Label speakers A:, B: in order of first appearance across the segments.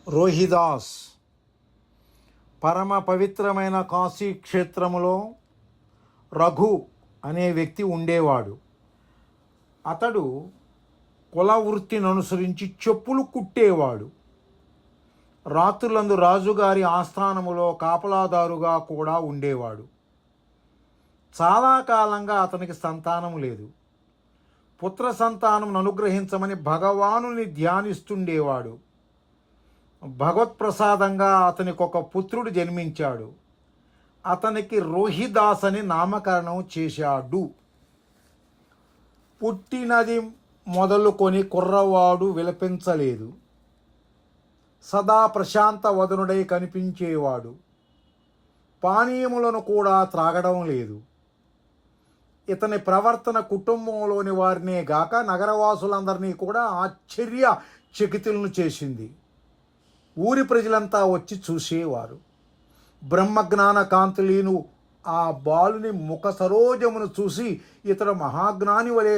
A: రోహిదాస్ పరమ పవిత్రమైన కాశీ క్షేత్రములో రఘు అనే వ్యక్తి ఉండేవాడు. అతడు కుల వృత్తిని అనుసరించి చెప్పులు కుట్టేవాడు. రాత్రులందు రాజుగారి ఆస్థానములో కాపలాదారుగా కూడా ఉండేవాడు. చాలా కాలంగా అతనికి సంతానం లేదు. పుత్ర సంతానం అనుగ్రహించమని భగవానుని ధ్యానిస్తుండేవాడు. భగవత్ప్రసాదంగా అతనికి ఒక పుత్రుడు జన్మించాడు. అతనికి రోహిదాస్ అని నామకరణం చేశాడు. పుట్టినది మొదలుకొని కుర్రవాడు విలపించలేదు. సదా ప్రశాంత వదనుడై కనిపించేవాడు. పానీయములను కూడా త్రాగడం లేదు. ఇతని ప్రవర్తన కుటుంబంలోని వారినే గాక నగరవాసులందరినీ కూడా ఆశ్చర్యచకితులను చేసింది. ఊరి ప్రజలంతా వచ్చి చూసేవారు. బ్రహ్మజ్ఞాన కాంతులీను ఆ బాలుని ముఖ సరోజమును చూసి ఇతడు మహాజ్ఞాని వలె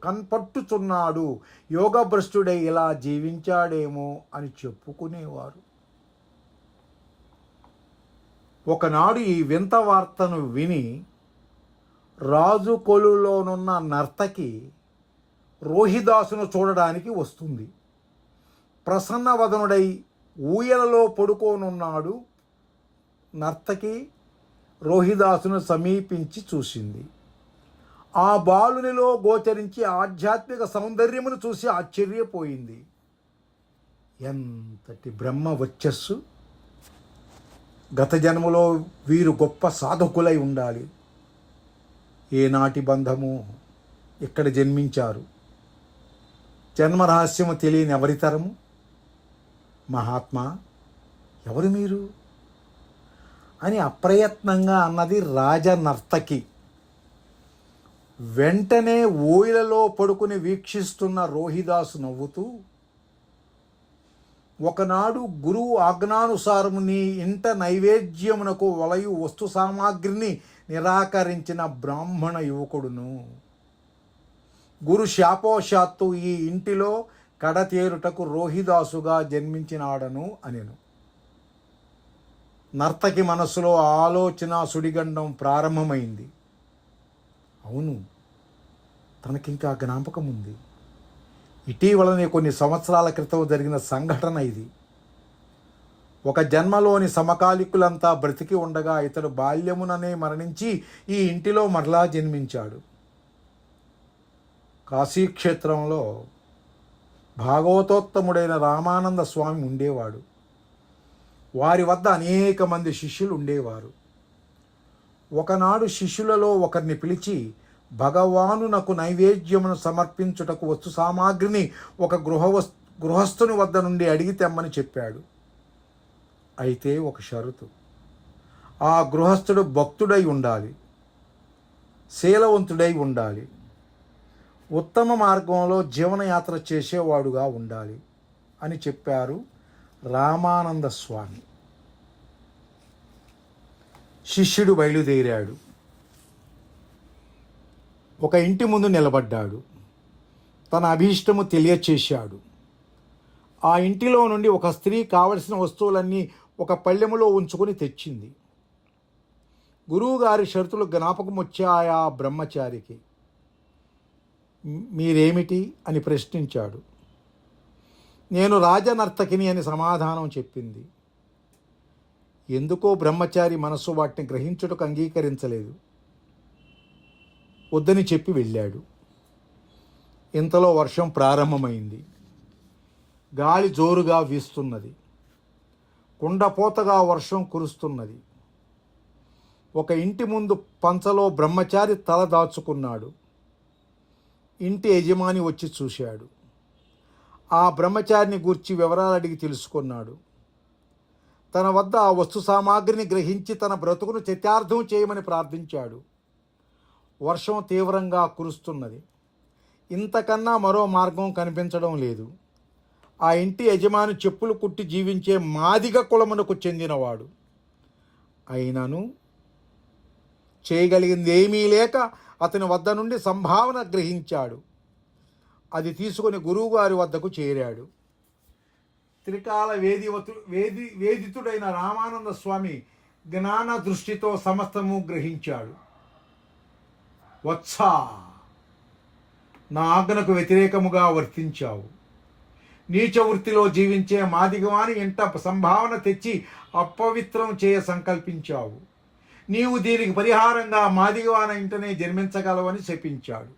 A: కనపట్టుచున్నాడు, యోగభ్రష్టుడై ఇలా జీవించాడేమో అని చెప్పుకునేవారు. ఒకనాడు ఈ వింత వార్తను విని రాజు కొలులోనున్న నర్తకి రోహిదాసును చూడడానికి వస్తుంది. ప్రసన్నవదనుడై ఊయలలో పడుకోనున్నాడు. నర్తకి రోహిదాసును సమీపించి చూసింది. ఆ బాలునిలో గోచరించి ఆధ్యాత్మిక సౌందర్యమును చూసి ఆశ్చర్యపోయింది. ఎంతటి బ్రహ్మ వచ్చస్సు! గత జన్మలో వీరు గొప్ప సాధకులై ఉండాలి. ఏనాటి బంధము! ఇక్కడ జన్మించారు. జన్మరహస్యము తెలియని ఎవరితరము? మహాత్మా, ఎవరు మీరు అని అప్రయత్నంగా అన్నది రాజనర్తకి. వెంటనే ఊయలలో పడుకుని వీక్షిస్తున్న రోహిదాసు నవ్వుతూ, ఒకనాడు గురువు ఆజ్ఞానుసారము నీ ఇంట నైవేద్యమునకు వలయు వస్తు సామాగ్రిని నిరాకరించిన బ్రాహ్మణ యువకుడును. గురు శాపోశాత్తు ఈ ఇంటిలో కడతేరుటకు రోహిదాసుగా జన్మించినాడను అనెను. నర్తకి మనసులో ఆలోచన సుడిగండం ప్రారంభమైంది. అవును, తనకింకా జ్ఞాపకం ఉంది. ఇటీవలనే కొన్ని సంవత్సరాల క్రితం జరిగిన సంఘటన ఇది. ఒక జన్మలోని సమకాలికులంతా బ్రతికి ఉండగా ఇతడు బాల్యముననే మరణించి ఈ ఇంటిలో మరలా జన్మించాడు. కాశీక్షేత్రంలో భాగవతోత్తముడైన రామానంద స్వామి ఉండేవాడు. వారి వద్ద అనేక మంది శిష్యులు ఉండేవారు. ఒకనాడు శిష్యులలో ఒకరిని పిలిచి భగవానునకు నైవేద్యమును సమర్పించుటకు వస్తు సామాగ్రిని ఒక గృహస్థుని వద్ద నుండి అడిగి తెమ్మని చెప్పాడు. అయితే ఒక షరతు, ఆ గృహస్థుడు భక్తుడై ఉండాలి, శీలవంతుడై ఉండాలి, ఉత్తమ మార్గంలో జీవనయాత్ర చేసేవాడుగా ఉండాలి అని చెప్పారు రామానంద స్వామి. శిష్యుడు బయలుదేరాడు. ఒక ఇంటి ముందు నిలబడ్డాడు. తన అభీష్టము తెలియచేశాడు. ఆ ఇంటిలో నుండి ఒక స్త్రీ కావలసిన వస్తువులన్నీ ఒక పళ్ళెములో ఉంచుకొని తెచ్చింది. గురువుగారి షరతులు జ్ఞాపకం వచ్చాయా బ్రహ్మచారికి. మీరేమిటి అని ప్రశ్నించాడు. నేను రాజనర్తకిని అని సమాధానం చెప్పింది. ఎందుకో బ్రహ్మచారి మనస్సు వాటిని గ్రహించుటకు అంగీకరించలేదు. వద్దని చెప్పి వెళ్ళాడు. ఇంతలో వర్షం ప్రారంభమైంది. గాలి జోరుగా వీస్తున్నది. కుండపోతగా వర్షం కురుస్తున్నది. ఒక ఇంటి ముందు పంచలో బ్రహ్మచారి తల దాచుకున్నాడు. ఇంటి యజమాని వచ్చి చూశాడు. ఆ బ్రహ్మచారిని గూర్చి వివరాలు అడిగి తెలుసుకున్నాడు. తన వద్ద ఆ వస్తు సామాగ్రిని గ్రహించి తన బ్రతుకును చరితార్థం చేయమని ప్రార్థించాడు. వర్షం తీవ్రంగా కురుస్తున్నది. ఇంతకన్నా మరో మార్గం కనిపించడం లేదు. ఆ ఇంటి యజమాని చెప్పులు కుట్టి జీవించే మాదిగ కులమునకు చెందినవాడు. అయినను చేయగలిగింది ఏమీ లేక అతని వద్ద నుండి సంభావన గ్రహించాడు. అది తీసుకొని గురువుగారి వద్దకు చేరాడు. త్రికాల వేదితుడైన రామానంద స్వామి జ్ఞాన దృష్టితో సమస్తము గ్రహించాడు. వత్సా, నా ఆజ్ఞకు వ్యతిరేకముగా వర్తించావు. నీచ వృత్తిలో జీవించే మాదిగవాని ఇంట సంభావన తెచ్చి అపవిత్రం చేయ సంకల్పించావు. నీవు దీనికి పరిహారంగా మాదిగవాన ఇంటనే జన్మించగలవని శపించాడు.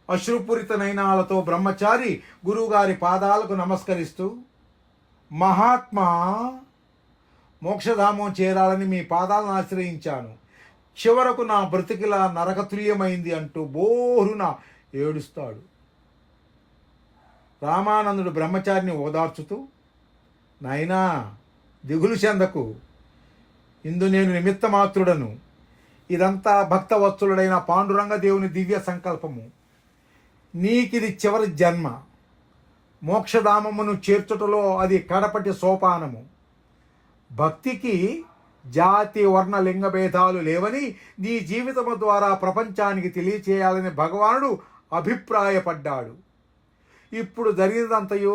A: అశ్రుపూరిత నయనాలతో బ్రహ్మచారి గురువుగారి పాదాలకు నమస్కరిస్తూ, మహాత్మా, మోక్షధామం చేరాలని మీ పాదాలను ఆశ్రయించాను. చివరకు నా బ్రతికిలా నరకతుల్యమైంది అంటూ బోరున ఏడుస్తాడు. రామానందుడు బ్రహ్మచారిని ఓదార్చుతూ, నాయనా, దిగులు చెందకు, ఇందు నేను నిమిత్తమాత్రుడను. ఇదంతా భక్తవత్సలుడైన పాండురంగ దేవుని దివ్య సంకల్పము. నీకిది చివరి జన్మ. మోక్షధామమును చేర్చుటలో అది కడపటి సోపానము. భక్తికి జాతి వర్ణ లింగ భేదాలు లేవని నీ జీవితము ద్వారా ప్రపంచానికి తెలియచేయాలని భగవానుడు అభిప్రాయపడ్డాడు. ఇప్పుడు జరిగినంతయో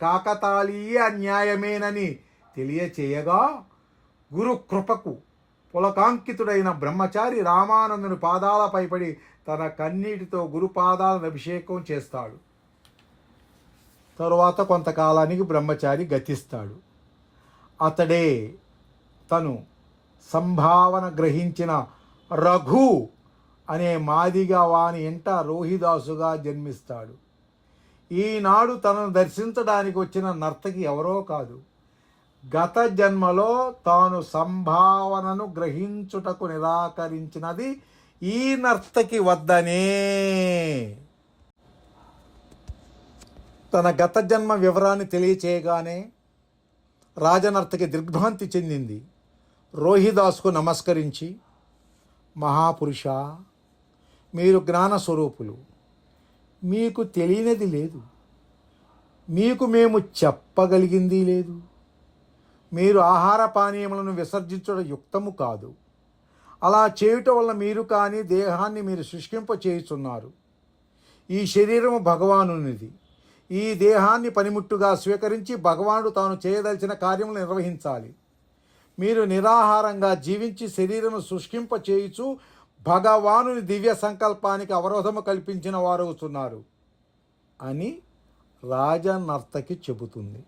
A: కాకతాళీయ అన్యాయమేనని తెలియచేయగా గురు కృపకు పులకాంకితుడైన బ్రహ్మచారి రామానందుని పాదాలపై పడి తన కన్నీటితో గురుపాదాలను అభిషేకం చేస్తాడు. తరువాత కొంతకాలానికి బ్రహ్మచారి గతిస్తాడు. అతడే తను సంభావన గ్రహించిన రఘు అనే మాదిగా వాని ఇంట రోహిదాసుగా జన్మిస్తాడు. ఈనాడు తనను దర్శించడానికి వచ్చిన నర్తకి ఎవరో కాదు, గత జన్మలో తాను సంభావనను గ్రహించుటకు నిరాకరించినది ఈ నర్తకి వద్దనే. తన గత జన్మ వివరాన్ని తెలియచేయగానే రాజనర్తకి దిగ్భ్రాంతి చెందింది. రోహిదాసుకు నమస్కరించి, మహాపురుష, మీరు జ్ఞానస్వరూపులు, మీకు తెలియనిది లేదు, మీకు మేము చెప్పగలిగింది లేదు. మీరు ఆహార పానీయములను విసర్జించడం యుక్తము కాదు. అలా చేయటం వల్ల మీరు కానీ దేహాన్ని మీరు శుష్కింప చేయుచున్నారు. ఈ శరీరము భగవానునిది. ఈ దేహాన్ని పనిముట్టుగా స్వీకరించి భగవానుడు తాను చేయదలిచిన కార్యములు నిర్వహించాలి. మీరు నిరాహారంగా జీవించి శరీరము శుష్కింప చేయుచు భగవానుని దివ్య సంకల్పానికి అవరోధము కల్పించిన వారవుతున్నారు అని రాజనర్తకి చెబుతుంది.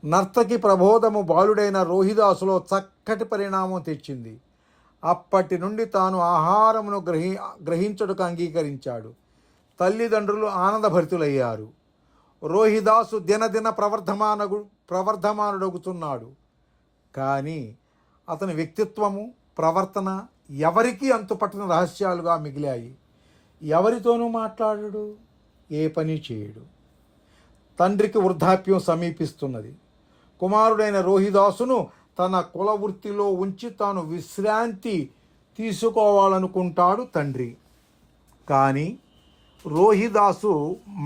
A: నర్తకి ప్రబోధము బాలుడైన రోహిదాసులో చక్కటి పరిణామం తెచ్చింది. అప్పటి నుండి తాను ఆహారమును గ్రహించుటకు అంగీకరించాడు. తల్లిదండ్రులు ఆనందభరితులయ్యారు. రోహిదాసు దినదిన ప్రవర్ధమానుడగుతున్నాడు. కానీ అతని వ్యక్తిత్వము, ప్రవర్తన ఎవరికీ అంతుపట్టని రహస్యాలుగా మిగిలాయి. ఎవరితోనూ మాట్లాడడు, ఏ పని చేయడు. తండ్రికి వృద్ధాప్యం సమీపిస్తున్నది. కుమారుడైన రోహిదాసును తన కుల వృత్తిలో ఉంచి తాను విశ్రాంతి తీసుకోవాలనుకుంటాడు తండ్రి. కానీ రోహిదాసు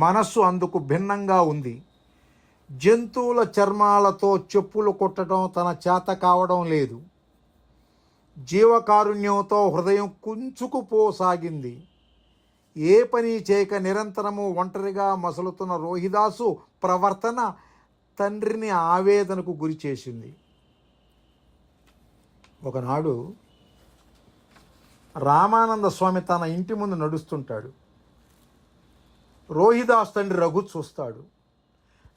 A: మనస్సు అందుకు భిన్నంగా ఉంది. జంతువుల చర్మాలతో చెప్పులు కొట్టడం తన చేత కావడం లేదు. జీవకారుణ్యంతో హృదయం కుంచుకుపోసాగింది. ఏ పని చేయక నిరంతరము ఒంటరిగా మసలుతున్న రోహిదాసు ప్రవర్తన తండ్రిని ఆవేదనకు గురి చేసింది. ఒకనాడు రామానంద స్వామి తన ఇంటి ముందు నడుస్తుంటాడు. రోహిదాస్ తండ్రి రఘు చూస్తాడు.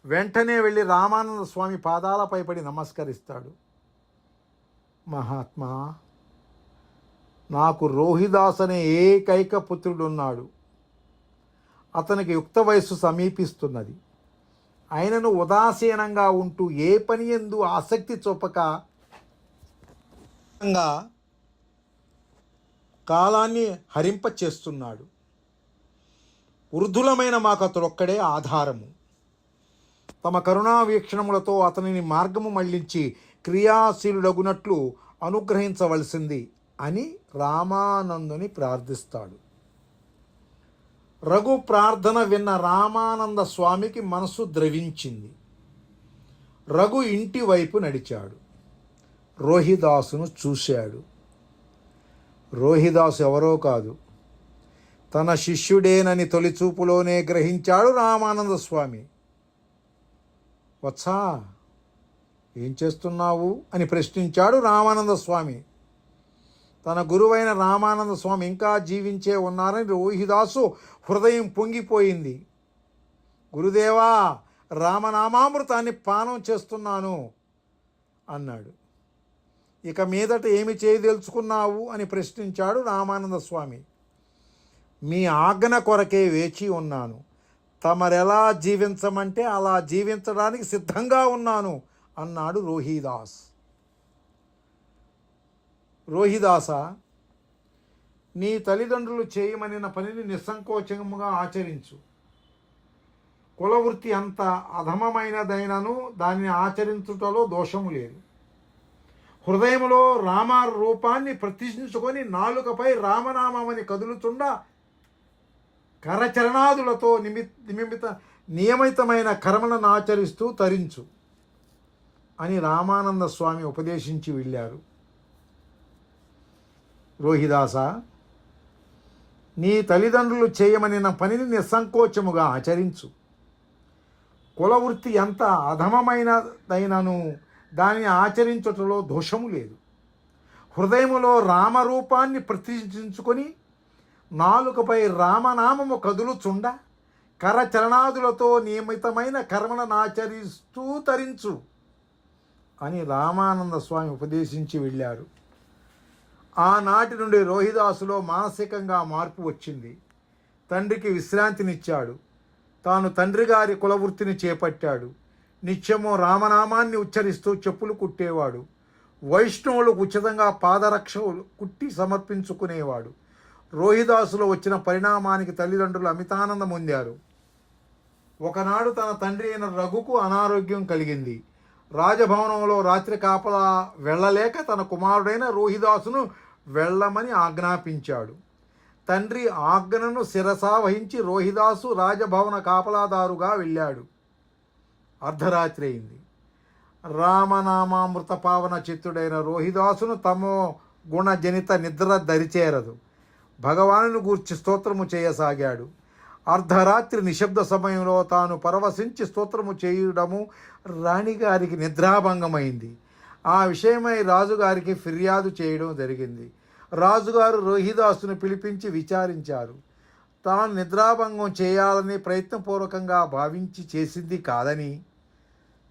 A: వెంటనే వెళ్ళి రామానంద స్వామి పాదాలపై పడి నమస్కరిస్తాడు. మహాత్మా, నాకు రోహిదాస్ అనే ఏకైక పుత్రుడున్నాడు. అతనికి యుక్త వయస్సు సమీపిస్తున్నది. ఆయనను ఉదాసీనంగా ఉంటూ ఏ పని యందు ఆసక్తి చూపక కాలాన్ని హరింపచేస్తున్నాడు. వృద్ధులమైన మాకు అతడు ఒక్కడే ఆధారము. తమ కరుణా వీక్షణములతో అతనిని మార్గము మళ్లించి క్రియాశీలుడగునట్లు అనుగ్రహించవలసింది అని రామానందుని ప్రార్థిస్తాడు. రఘు ప్రార్థన విన్న రామానంద స్వామికి మనసు ద్రవించింది. రఘు ఇంటి వైపు నడిచాడు. రోహిదాసును చూశాడు. రోహిదాసు ఎవరో కాదు, తన శిష్యుడేనని తొలిచూపులోనే గ్రహించాడు రామానంద స్వామి. వత్సా, ఏం చేస్తున్నావు అని ప్రశ్నించాడు రామానంద స్వామి. తన గురువైన రామానంద స్వామి ఇంకా జీవించే ఉన్నారని రోహిదాసు హృదయం పొంగిపోయింది. గురుదేవా, రామనామామృతాన్ని పానం చేస్తున్నాను అన్నాడు. ఇక మీదట ఏమి చేయదలుచుకున్నావు అని ప్రశ్నించాడు రామానంద స్వామి. మీ ఆజ్ఞ కొరకే వేచి ఉన్నాను. తమరెలా జీవించమంటే అలా జీవించడానికి సిద్ధంగా ఉన్నాను అన్నాడు రోహిదాస్. రోహిదాస, నీ తల్లిదండ్రులు చేయమనిన పనిని నిస్సంకోచముగా ఆచరించు. కులవృత్తి అంత అధమమైనదైనను దానిని ఆచరించుటలో దోషము లేదు. హృదయంలో రామ రూపాన్ని ప్రతిష్ఠించుకొని నాలుకపై రామనామని కదులుచుండ కరచరణాదులతో నియమితమైన కర్మలను ఆచరిస్తూ తరించు అని రామానంద స్వామి ఉపదేశించి వెళ్ళారు. రోహిదాస, నీ తల్లిదండ్రులు చేయమనిన పనిని నిస్సంకోచముగా ఆచరించు. కులవృత్తి ఎంత అధమమైనదైనను దానిని ఆచరించుటలో దోషము లేదు. హృదయములో రామరూపాన్ని ప్రతిష్ఠించుకొని నాలుకపై రామనామము కదులుచుండ కరచరణాదులతో నియమితమైన కర్మలను ఆచరిస్తూ తరించు అని రామానంద స్వామి ఉపదేశించి వెళ్ళారు. ఆనాటి నుండి రోహిదాసులో మానసికంగా మార్పు వచ్చింది. తండ్రికి విశ్రాంతినిచ్చాడు. తాను తండ్రి గారి కులవృత్తిని చేపట్టాడు. నిత్యము రామనామాన్ని ఉచ్చరిస్తూ చెప్పులు కుట్టేవాడు. వైష్ణవులకు ఉచితంగా పాదరక్షలు కుట్టి సమర్పించుకునేవాడు. రోహిదాసులో వచ్చిన పరిణామానికి తల్లిదండ్రులు అమితానందం పొందారు. ఒకనాడు తన తండ్రి అయిన రఘుకు అనారోగ్యం కలిగింది. రాజభవనంలో రాత్రి కాపలా వెళ్ళలేక తన కుమారుడైన రోహిదాసును వెళ్ళమని ఆజ్ఞాపించాడు. తండ్రి ఆజ్ఞను శిరసా వహించి రోహిదాసు రాజభవన కాపలాదారుగా వెళ్ళాడు. అర్ధరాత్రి అయింది. రామనామామృత పావన చిత్తుడైన రోహిదాసును తమో గుణజనిత నిద్ర దరిచేరదు. భగవానుని గూర్చి స్తోత్రము చేయసాగాడు. అర్ధరాత్రి నిశ్శబ్ద సమయంలో తాను పరవశించి స్తోత్రము చేయడము రాణిగారికి నిద్రాభంగమైంది. ఆ విషయమై రాజుగారికి ఫిర్యాదు చేయడం జరిగింది. రాజుగారు రోహిదాసును పిలిపించి విచారించారు. తాను నిద్రాభంగం చేయాలని ప్రయత్నపూర్వకంగా భావించి చేసింది కాదని,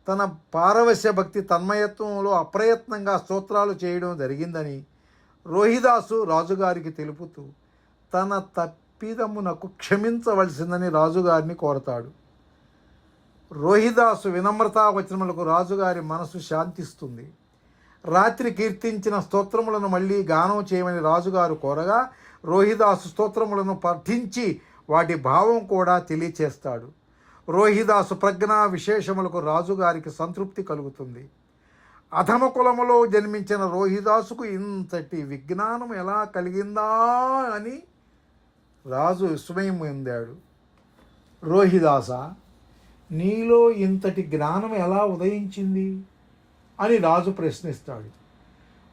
A: తన పారవశ్య భక్తి తన్మయత్వంలో అప్రయత్నంగా స్తోత్రాలు చేయడం జరిగిందని రోహిదాసు రాజుగారికి తెలుపుతూ తన తప్పిదమునకు క్షమించవలసిందని రాజుగారిని కోరతాడు. రోహిదాసు వినమ్రతావచనములకు రాజుగారి మనసు శాంతిస్తుంది. రాత్రి కీర్తించిన స్తోత్రములను మళ్ళీ గానం చేయమని రాజుగారు కోరగా రోహిదాసు స్తోత్రములను పఠించి వాటి భావం కూడా తెలియచేస్తాడు. రోహిదాసు ప్రజ్ఞా విశేషములకు రాజుగారికి సంతృప్తి కలుగుతుంది. అధమ కులములో జన్మించిన రోహిదాసుకు ఇంతటి విజ్ఞానం ఎలా కలిగిందా అని రాజు విస్మయం పొందాడు. రోహిదాస, నీలో ఇంతటి జ్ఞానం ఎలా ఉదయించింది అని రాజు ప్రశ్నిస్తాడు.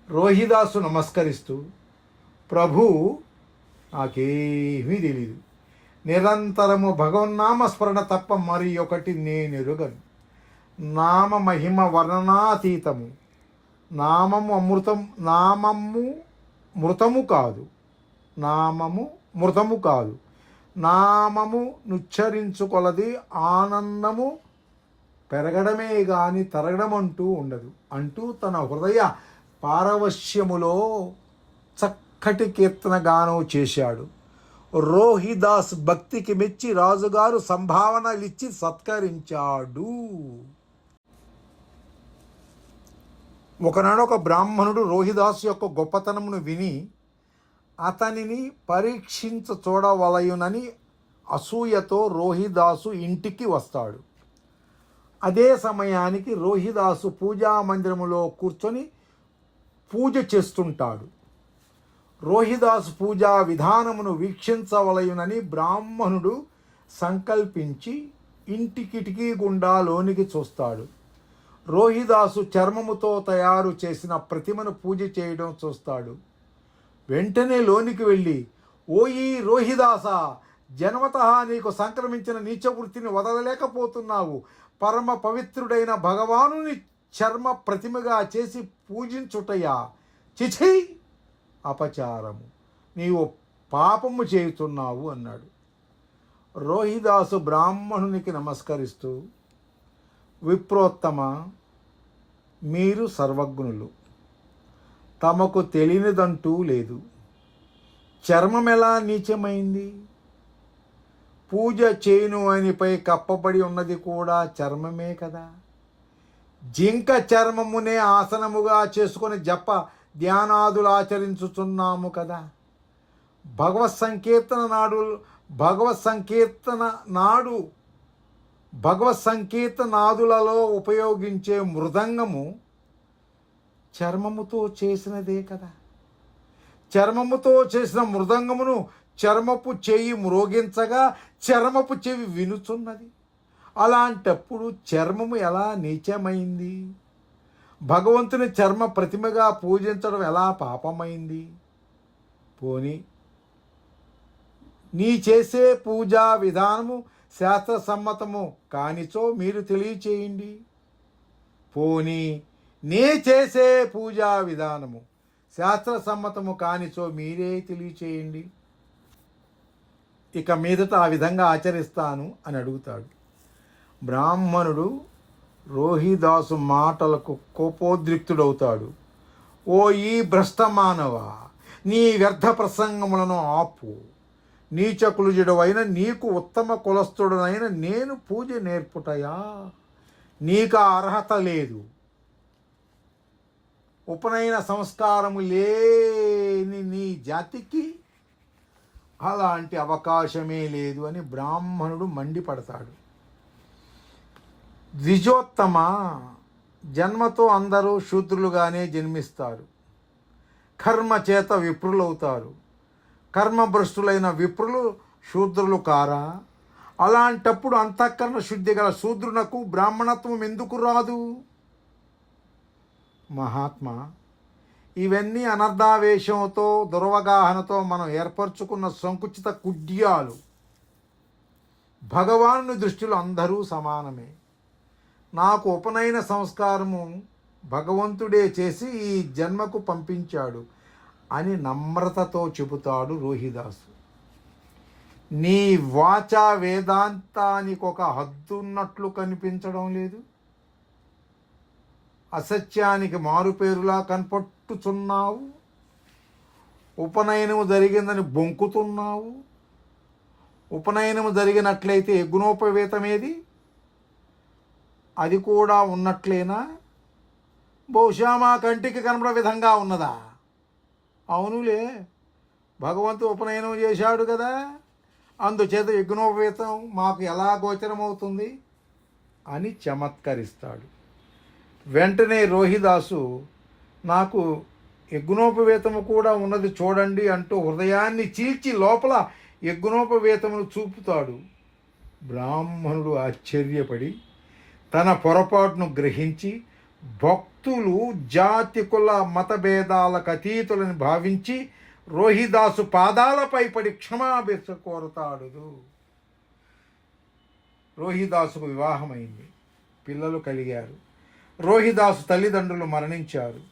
A: రోహిదాసు నమస్కరిస్తూ, ప్రభు, నాకేమీ తెలీదు. నిరంతరము భగవన్నామ స్మరణ తప్ప మరి ఒకటి నేనెరుగను. నామ మహిమ వర్ణనాతీతము. నామము మృతము కాదు. నామము నుచ్చరించుకొలది ఆనందము పెరగడమే గాని తరగడం అంటూ ఉండదు అంటూ తన హృదయ పారవశ్యములో చక్కటి కీర్తన గానం చేశాడు. రోహిదాస్ భక్తికి మెచ్చి రాజుగారు సంభావనలిచ్చి సత్కరించాడు. ఒకనాడు ఒక బ్రాహ్మణుడు రోహిదాసు యొక్క గొప్పతనమును విని అతనిని పరీక్షించ చూడవలయునని అసూయతో రోహిదాసు ఇంటికి వస్తాడు. అదే సమయానికి రోహిదాసు పూజా మందిరములో కూర్చొని పూజ చేస్తుంటాడు. రోహిదాసు పూజా విధానమును వీక్షించవలయునని బ్రాహ్మణుడు సంకల్పించి ఇంటి కిటికీ గుండా లోనికి చూస్తాడు. రోహిదాసు చర్మముతో తయారు చేసిన ప్రతిమను పూజ చేయడం చూస్తాడు. వెంటనే లోనికి వెళ్ళి, ఓయి రోహిదాస, జన్మతః నీకు సంక్రమించిన నీచ వృత్తిని వదలలేకపోతున్నావు. పరమ పవిత్రుడైన భగవానుని చర్మ ప్రతిమగా చేసి పూజించుటయా? చిచి, అపచారము, నీవు పాపము చేయుతున్నావు అన్నాడు. రోహిదాసు బ్రాహ్మణునికి నమస్కరిస్తూ, విప్రోత్తమ, మీరు సర్వజ్ఞులు, తమకు తెలియనిదంటూ లేదు. చర్మం ఎలా నీచమైంది? పూజ చేయును అనిపై కప్పబడి ఉన్నది కూడా చర్మమే కదా. జింక చర్మమునే ఆసనముగా చేసుకొని జప ధ్యానాదులు ఆచరించుచున్నాము కదా. భగవత్ సంకీర్తనాదులలో ఉపయోగించే మృదంగము చర్మముతో చేసినదే కదా. చర్మముతో చేసిన మృదంగమును చర్మపు చెయ్యి మ్రోగించగా చర్మపు చెవి వినుచున్నది. అలాంటప్పుడు చర్మము ఎలా నీచమైంది? భగవంతుని చర్మ ప్రతిమగా పూజించడం ఎలా పాపమైంది? పోని నీ చేసే పూజా విధానము శాస్త్రసమ్మతము కానిచో మీరు తెలియచేయండి. పోనీ నే చేసే పూజా విధానము శాస్త్రసమ్మతము కానిచో మీరే తెలియచేయండి. ఇక మీదట ఆ విధంగా ఆచరిస్తాను అని అడుగుతాడు. బ్రాహ్మణుడు రోహిదాసు మాటలకు కోపోద్రిక్తుడవుతాడు. ఓ ఈ భ్రష్ట మానవ, నీ వ్యర్థ ప్రసంగములను ఆపు. నీచకులుజుడవైన నీకు ఉత్తమ కులస్థుడనైన నేను పూజ నేర్పుటయా? నీకు అర్హత లేదు. ఉపనయన సంస్కారము లేని నీ జాతికి అలాంటి అవకాశమే లేదు అని బ్రాహ్మణుడు మండిపడతాడు. ద్విజోత్తమ, జన్మతో అందరూ శూద్రులుగానే జన్మిస్తారు. కర్మ చేత విప్రులవుతారు. కర్మభ్రష్టులైన విప్రులు శూద్రులు కారా? అలాంటప్పుడు అంతఃకరణ శుద్ధి గల శూద్రునకు బ్రాహ్మణత్వం ఎందుకు రాదు? మహాత్మా, ఇవన్నీ అనర్ధావేశంతో దురవగాహనతో మనం ఏర్పరచుకున్న సంకుచిత కుడ్యాలు. భగవాను దృష్టిలో అందరూ సమానమే. నాకు ఉపనయన సంస్కారము భగవంతుడే చేసి ఈ జన్మకు పంపించాడు అని నమ్రతతో చెబుతాడు రోహిదాసు. నీ వాచా వేదాంతానికి ఒక హద్దున్నట్లు కనిపించడం లేదు. అసత్యానికి మారుపేరులా కనపట్టుచున్నావు. ఉపనయనము జరిగిందని బొంకుతున్నావు. ఉపనయనము జరిగినట్లయితే యజ్ఞోపవేతమేది? అది కూడా ఉన్నట్లేనా? బహుశా మా కంటికి కనపడే విధంగా ఉన్నదా? అవునులే, భగవంతుడు ఉపనయనం చేశాడు కదా, అందుచేత యజ్ఞోపవేతం మాకు ఎలా గోచరమవుతుంది అని చమత్కరిస్తాడు. వెంటనే రోహిదాసు, నాకు యజ్ఞోపవేతము కూడా ఉన్నది చూడండి అంటూ హృదయాన్ని చీల్చి లోపల యజ్ఞోపవేతమును చూపుతాడు. బ్రాహ్మణుడు ఆశ్చర్యపడి తన పొరపాటును గ్రహించి భక్తులు జాతి కుల మతభేదాలకు అతీతులని భావించి రోహిదాసు పాదాలపై పడి క్షమాభిక్ష కోరతాడు. రోహిదాసుకు వివాహమైంది, పిల్లలు కలిగారు. రోహిదాసు తల్లిదండ్రులు మరణించారు.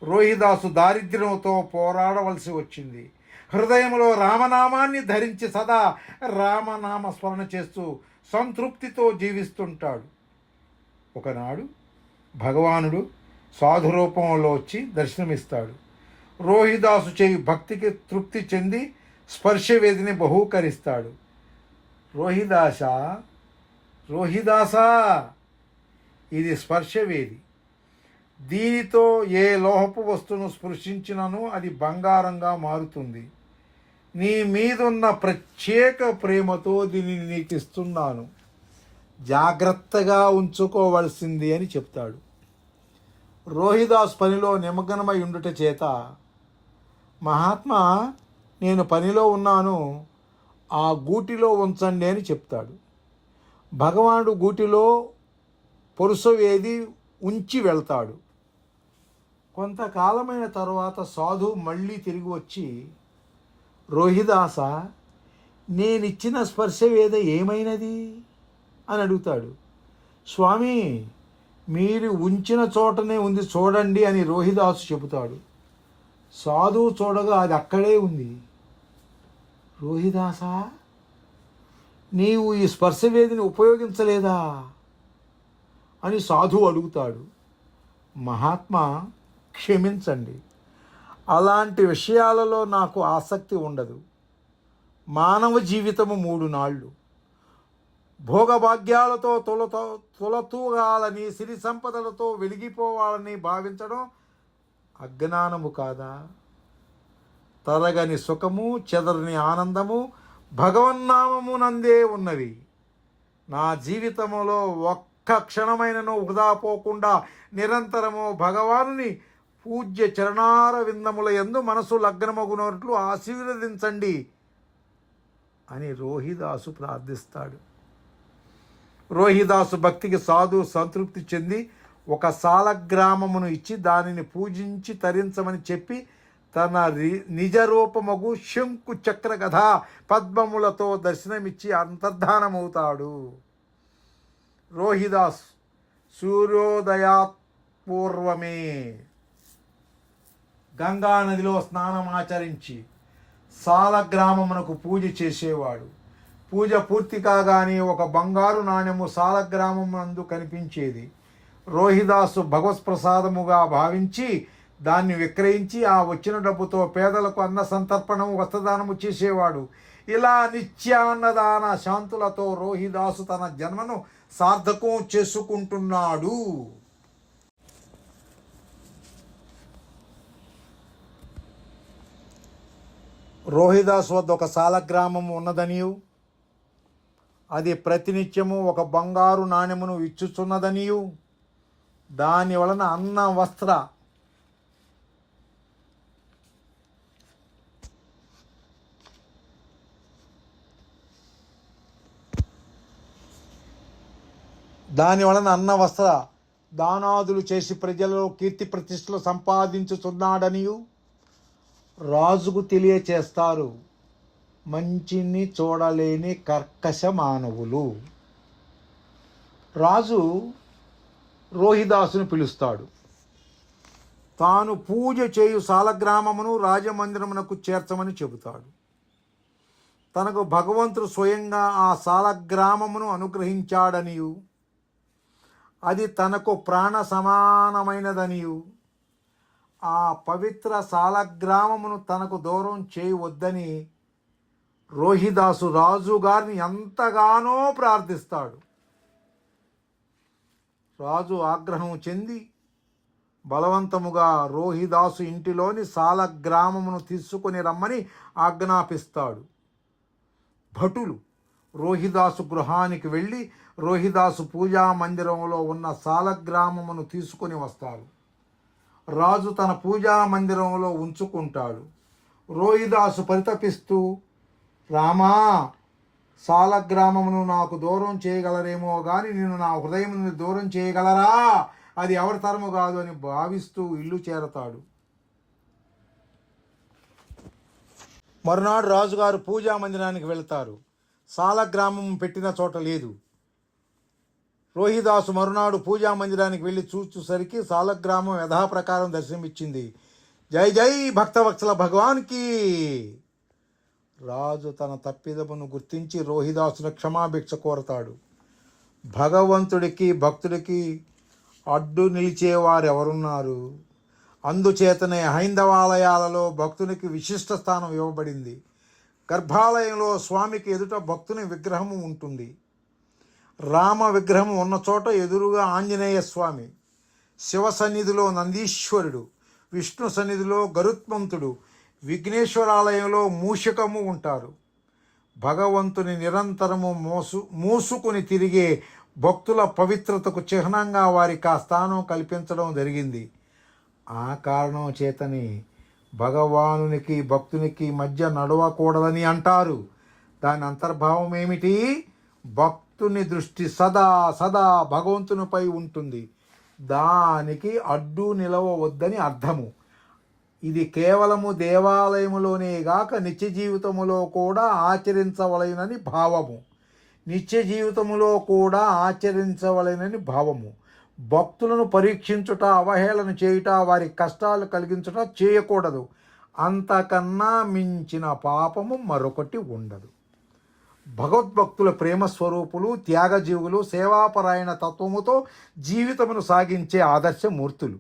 A: రోహిదాసు దారిద్ర్యంతో పోరాడవలసి వచ్చింది. హృదయంలో రామనామాన్ని ధరించి సదా రామనామ స్మరణ చేస్తూ సంతృప్తితో జీవిస్తుంటాడు. ఒకనాడు భగవానుడు సాధురూపంలో వచ్చి దర్శనమిస్తాడు. రోహిదాసు చేయి భక్తికి తృప్తి చెంది స్పర్శవేదిని బహూకరిస్తాడు. రోహిదాసా, ఇది స్పర్శవేది. దీనితో ఏ లోహపు వస్తువును స్పృశించినను అది బంగారంగా మారుతుంది. నీ మీదున్న ప్రత్యేక ప్రేమతో దీనిని నీకు ఇస్తున్నాను, జాగ్రత్తగా ఉంచుకోవలసింది అని చెప్తాడు. రోహిదాస్ పనిలో నిమగ్నమై ఉండుట చేత, మహాత్మా, నేను పనిలో ఉన్నాను, ఆ గూటిలో ఉంచండి అని చెప్తాడు. భగవానుడు గూటిలో పొరుసవేది ఉంచి వెళ్తాడు. కొంతకాలమైన తరువాత సాధువు మళ్ళీ తిరిగి వచ్చి, రోహిదాస, నేనిచ్చిన స్పర్శవేద ఏమైనది అని అడుగుతాడు. స్వామి, మీరు ఉంచిన చోటనే ఉంది చూడండి అని రోహిదాసు చెబుతాడు. సాధువు చూడగా అది అక్కడే ఉంది. రోహిదాసా, నీవు ఈ స్పర్శవేదిని ఉపయోగించలేదా అని సాధువు అడుగుతాడు. మహాత్మా, క్షమించండి, అలాంటి విషయాలలో నాకు ఆసక్తి ఉండదు. మానవ జీవితము 3 నాళ్ళు. భోగభాగ్యాలతో తులతూగాలని, సిరి సంపదలతో వెలిగిపోవాలని భావించడం అజ్ఞానము కాదా? తరగని సుఖము, చెదరని ఆనందము భగవన్నామమునందే ఉన్నవి. నా జీవితంలో ఒక్క క్షణమైనను వృధా పోకుండా నిరంతరము భగవానుని పూజ్య చరణార విందముల యందు మనసు లగ్నమగునట్లు ఆశీర్వదించండి అని రోహిదాసు ప్రార్థిస్తాడు. రోహిదాసు భక్తికి సాధువు సంతృప్తి చెంది ఒక సాలగ్రామమును ఇచ్చి దానిని పూజించి తరించమని చెప్పి తన నిజ రూపమగు శంకు చక్ర గధ పద్మములతో దర్శనమిచ్చి అంతర్ధానమవుతాడు. రోహిదాస్ సూర్యోదయాత్పూర్వమే గంగా నదిలో స్నానమాచరించి సాలగ్రామమునకు పూజ చేసేవాడు. పూజ పూర్తి కాగానే ఒక బంగారు నాణెము సాలగ్రామమునందు కనిపించేది. రోహిదాసు భగవత్ప్రసాదముగా భావించి దాన్ని విక్రయించి ఆ వచ్చిన డబ్బుతో పేదలకు అన్న సంతర్పణము, వస్త్రదానము చేసేవాడు. ఇలా నిత్యాన్నదాన శాంతులతో రోహిదాసు తన జన్మను సార్థకం చేసుకుంటున్నాడు. రోహిదాసు వద్ద ఒక సాలగ్రామం ఉన్నదనియు, అది ప్రతినిత్యము ఒక బంగారు నాణెమును ఇచ్చుచున్నదనియు, దాని వలన అన్న వస్త్ర దానాదులు చేసి ప్రజలలో కీర్తి ప్రతిష్టలు సంపాదించుచున్నాడనియు రాజుకు తెలియచేస్తారు మంచిని చూడలేని కర్కశ మానవులు. రాజు రోహిదాసును పిలుస్తాడు. తాను పూజ చేయు సాలగ్రామమును రాజమందిరమునకు చేర్చమని చెబుతాడు. తనకు భగవంతుడు స్వయంగా ఆ సాలగ్రామమును అనుగ్రహించాడనియు, అది తనకు ప్రాణ సమానమైనదనియు, ఆ పవిత్ర సాలగ్రామమును తనకు దూరం చేయవద్దని రోహిదాసు రాజుగారిని ఎంతగానో ప్రార్థిస్తాడు. రాజు ఆగ్రహం చెంది బలవంతముగా రోహిదాసు ఇంటిలోని సాలగ్రామమును తీసుకుని రమ్మని ఆజ్ఞాపిస్తాడు. భటులు రోహిదాసు గృహానికి వెళ్ళి రోహిదాసు పూజా మందిరంలో ఉన్న సాలగ్రామమును తీసుకొని వస్తారు. రాజు తన పూజా మందిరంలో ఉంచుకుంటాడు. రోహిదాసు పరితపిస్తూ, రామా, సాలగ్రామమును నాకు దూరం చేయగలరేమో కానీ నేను నా హృదయం నుండి దూరం చేయగలరా? అది ఎవరి తరము కాదు అని భావిస్తూ ఇల్లు చేరతాడు. మరునాడు రాజుగారు పూజా మందిరానికి వెళ్తారు. సాలగ్రామం పెట్టిన చోట లేదు. రోహిదాసు మరునాడు పూజా మందిరానికి వెళ్ళి చూసేసరికి సాలగ్రామం యథాప్రకారం దర్శనమిచ్చింది. జై జై భక్తవత్సల భగవాన్కి. రాజు తన తప్పిదమును గుర్తించి రోహిదాసును క్షమాభిక్ష కోరతాడు. భగవంతుడికి భక్తుడికి అడ్డు నిలిచేవారెవరున్నారు? అందుచేతనే హైందవాలయాలలో భక్తునికి విశిష్ట స్థానం ఇవ్వబడింది. గర్భాలయంలో స్వామికి ఎదుట భక్తుని విగ్రహము ఉంటుంది. రామ విగ్రహం ఉన్న చోట ఎదురుగా ఆంజనేయ స్వామి, శివ సన్నిధిలో నందీశ్వరుడు, విష్ణు సన్నిధిలో గరుత్మంతుడు, విఘ్నేశ్వరాలయంలో మూషికము ఉంటారు. భగవంతుని నిరంతరము మూసుకుని తిరిగే భక్తుల పవిత్రతకు చిహ్నంగా వారికి ఆ స్థానం కల్పించడం జరిగింది. ఆ కారణం చేతని భగవానునికి భక్తునికి మధ్య నడవకూడదని అంటారు. దాని అంతర్భావం ఏమిటి? భక్తుని దృష్టి సదా సదా భగవంతునిపై ఉంటుంది. దానికి అడ్డు నిలవవద్దని అర్థము. ఇది కేవలము దేవాలయములోనే గాక నిత్య జీవితములో కూడా ఆచరించవలెనని భావము. నిత్య జీవితములో కూడా ఆచరించవలెనని భావము. భక్తులను పరీక్షించుట, అవహేళన చేయుట, వారి కష్టాలు కలిగించుట చేయకూడదు. అంతకన్నా మించిన పాపము మరొకటి ఉండదు. భగవద్భక్తుల ప్రేమ స్వరూపులు, త్యాగజీవులు, సేవాపరాయణ తత్వముతో జీవితమును సాగించే ఆదర్శమూర్తులు.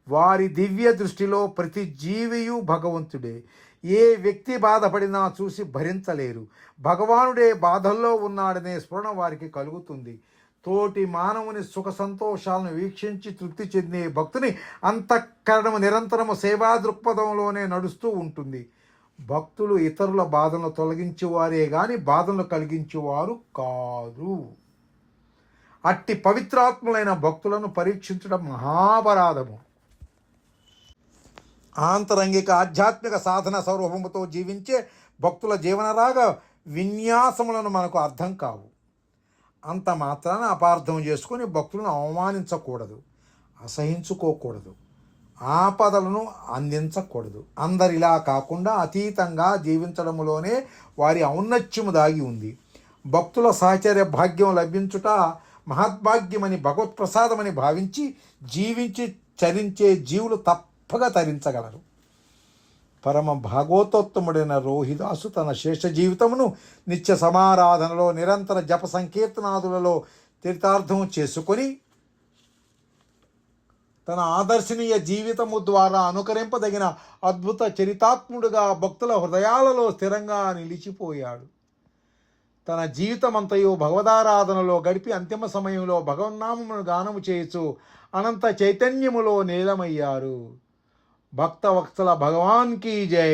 A: వారి దివ్య దృష్టిలో ప్రతి జీవియు భగవంతుడే. ఏ వ్యక్తి బాధపడినా చూసి భరించలేరు. భగవానుడే బాధల్లో ఉన్నాడనే స్ఫురణ వారికి కలుగుతుంది. తోటి మానవుని సుఖ సంతోషాలను వీక్షించి తృప్తి చెందే భక్తుని అంతఃకరణము నిరంతరము సేవా దృక్పథంలోనే నడుస్తూ ఉంటుంది. భక్తులు ఇతరుల బాధలను తొలగించేవారే గాని బాధలను కలిగించేవారు కాదు. అట్టి పవిత్రాత్ములైన భక్తులను పరీక్షించడం మహాపరాధము. ఆంతరంగిక ఆధ్యాత్మిక సాధన స్వరూపముతో జీవించే భక్తుల జీవనరాగ విన్యాసములను మనకు అర్థం కావు. అంత మాత్రాన అపార్థం చేసుకొని భక్తులను అవమానించకూడదు, అసహించుకోకూడదు, ఆపదలను అందించకూడదు. అందరిలా కాకుండా అతీతంగా జీవించడంలోనే వారి ఔన్నత్యము దాగి ఉంది. భక్తుల సహచర్య భాగ్యం లభించుట మహద్భాగ్యమని, భగవత్ప్రసాదమని భావించి జీవించి చరించే జీవులు తప్పగా తరించగలరు. పరమ భాగవతోత్తముడైన రోహిదాసు తన శేష జీవితమును నిత్య సమారాధనలో, నిరంతర జప సంకీర్తనాదులలో తీర్థార్థం చేసుకొని తన ఆదర్శనీయ జీవితము ద్వారా అనుకరింపదగిన అద్భుత చరితాత్ముడుగా భక్తుల హృదయాలలో స్థిరంగా నిలిచిపోయాడు. తన జీవితమంతయు భగవదారాధనలో గడిపి అంతిమ సమయంలో భగవన్నామమును గానము చేయొచ్చు అనంత చైతన్యములో నీలమయ్యారు. భక్తవత్సల భగవాన్ కీ జై.